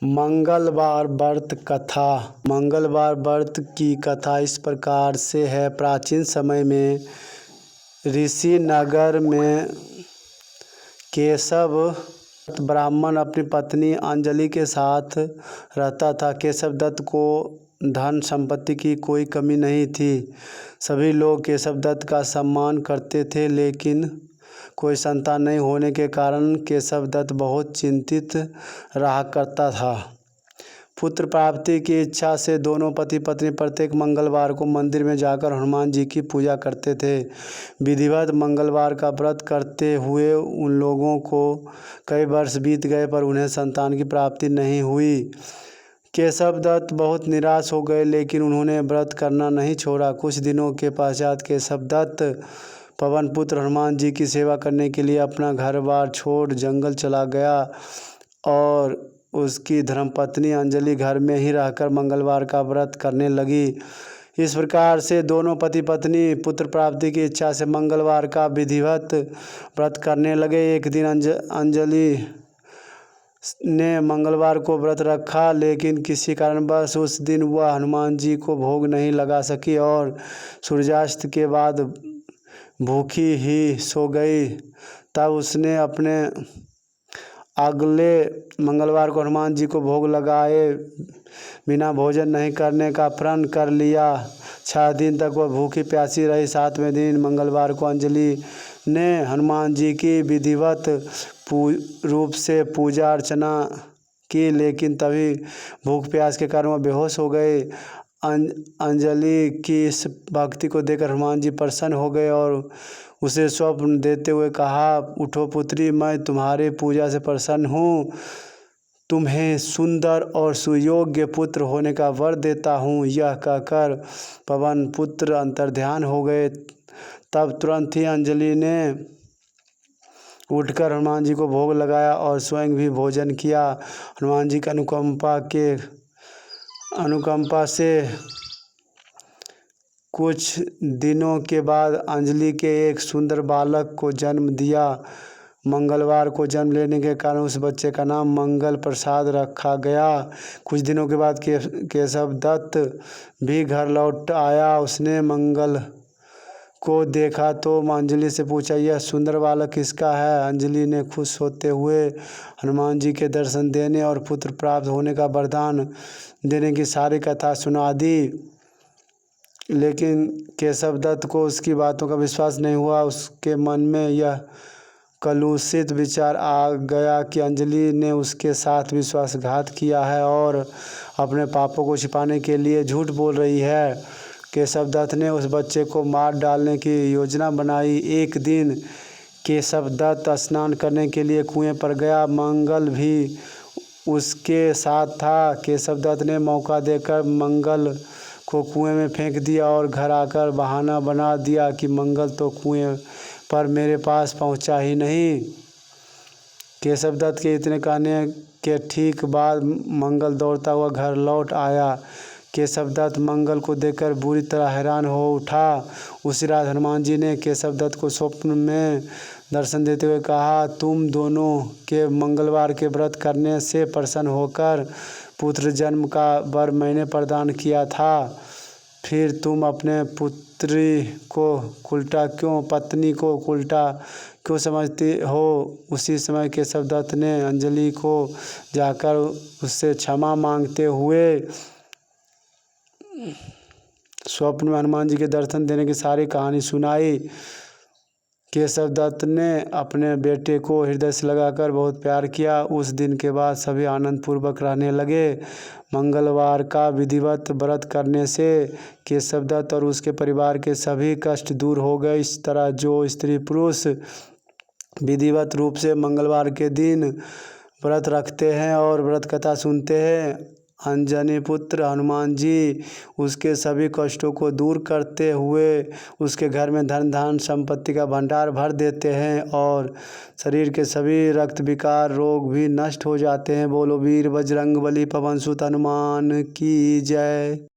मंगलवार व्रत कथा। मंगलवार व्रत की कथा इस प्रकार से है। प्राचीन समय में ऋषि नगर में केशव ब्राह्मण अपनी पत्नी अंजलि के साथ रहता था। केशव दत्त को धन संपत्ति की कोई कमी नहीं थी। सभी लोग केशव दत्त का सम्मान करते थे, लेकिन कोई संतान नहीं होने के कारण केशव दत्त बहुत चिंतित रहा करता था। पुत्र प्राप्ति की इच्छा से दोनों पति पत्नी प्रत्येक मंगलवार को मंदिर में जाकर हनुमान जी की पूजा करते थे। विधिवत मंगलवार का व्रत करते हुए उन लोगों को कई वर्ष बीत गए, पर उन्हें संतान की प्राप्ति नहीं हुई। केशव दत्त बहुत निराश हो गए, लेकिन उन्होंने व्रत करना नहीं छोड़ा। कुछ दिनों के पश्चात केशव दत्त पवन पुत्र हनुमान जी की सेवा करने के लिए अपना घर बार छोड़ जंगल चला गया और उसकी धर्मपत्नी अंजलि घर में ही रहकर मंगलवार का व्रत करने लगी। इस प्रकार से दोनों पति पत्नी पुत्र प्राप्ति की इच्छा से मंगलवार का विधिवत व्रत करने लगे। एक दिन अंजलि ने मंगलवार को व्रत रखा, लेकिन किसी कारणवश उस दिन वह हनुमान जी को भोग नहीं लगा सकी और सूर्यास्त के बाद भूखी ही सो गई। तब उसने अपने अगले मंगलवार को हनुमान जी को भोग लगाए बिना भोजन नहीं करने का प्रण कर लिया। 6 दिन तक वह भूखी प्यासी रही। 7वें दिन मंगलवार को अंजलि ने हनुमान जी की विधिवत रूप से पूजा अर्चना की, लेकिन तभी भूख प्यास के कारण वह बेहोश हो गए। अंजलि की इस भक्ति को देखकर हनुमान जी प्रसन्न हो गए और उसे स्वप्न देते हुए कहा, उठो पुत्री, मैं तुम्हारी पूजा से प्रसन्न हूँ। तुम्हें सुंदर और सुयोग्य पुत्र होने का वर देता हूँ। यह कहकर पवन पुत्र अंतर्ध्यान हो गए। तब तुरंत ही अंजलि ने उठकर हनुमान जी को भोग लगाया और स्वयं भी भोजन किया। हनुमान जी की अनुकंपा से कुछ दिनों के बाद अंजलि के एक सुंदर बालक को जन्म दिया। मंगलवार को जन्म लेने के कारण उस बच्चे का नाम मंगल प्रसाद रखा गया। कुछ दिनों के बाद केशव दत्त भी घर लौट आया। उसने मंगल को देखा तो अंजलि से पूछा, यह सुंदर बालक किसका है? अंजलि ने खुश होते हुए हनुमान जी के दर्शन देने और पुत्र प्राप्त होने का वरदान देने की सारी कथा सुना दी। लेकिन केशव दत्त को उसकी बातों का विश्वास नहीं हुआ। उसके मन में यह कलुषित विचार आ गया कि अंजलि ने उसके साथ विश्वासघात किया है और अपने पापों को छिपाने के लिए झूठ बोल रही है। केशव दत्त ने उस बच्चे को मार डालने की योजना बनाई। एक दिन केशव दत्त स्नान करने के लिए कुएं पर गया। मंगल भी उसके साथ था। केशव दत्त ने मौका देकर मंगल को कुएं में फेंक दिया और घर आकर बहाना बना दिया कि मंगल तो कुएं पर मेरे पास पहुंचा ही नहीं। केशव दत्त के इतने कहने के ठीक बाद मंगल दौड़ता हुआ घर लौट आया। केशव दत्त मंगल को देखकर बुरी तरह हैरान हो उठा। उसी रात हनुमान जी ने केशव दत्त को स्वप्न में दर्शन देते हुए कहा, तुम दोनों के मंगलवार के व्रत करने से प्रसन्न होकर पुत्र जन्म का वर मैंने प्रदान किया था। फिर तुम अपने पत्नी को उल्टा क्यों समझती हो? उसी समय केशव दत्त ने अंजलि को जाकर उससे क्षमा मांगते हुए स्वप्न में हनुमान जी के दर्शन देने की सारी कहानी सुनाई। केशव दत्त ने अपने बेटे को हृदय से लगाकर बहुत प्यार किया। उस दिन के बाद सभी आनंद पूर्वक रहने लगे। मंगलवार का विधिवत व्रत करने से केशव दत्त और उसके परिवार के सभी कष्ट दूर हो गए। इस तरह जो स्त्री पुरुष विधिवत रूप से मंगलवार के दिन व्रत रखते हैं और व्रत कथा सुनते हैं, अंजनी पुत्र हनुमान जी उसके सभी कष्टों को दूर करते हुए उसके घर में धन धान संपत्ति का भंडार भर देते हैं और शरीर के सभी रक्त विकार रोग भी नष्ट हो जाते हैं। बोलो वीर बजरंगबली पवन सुत हनुमान की जय।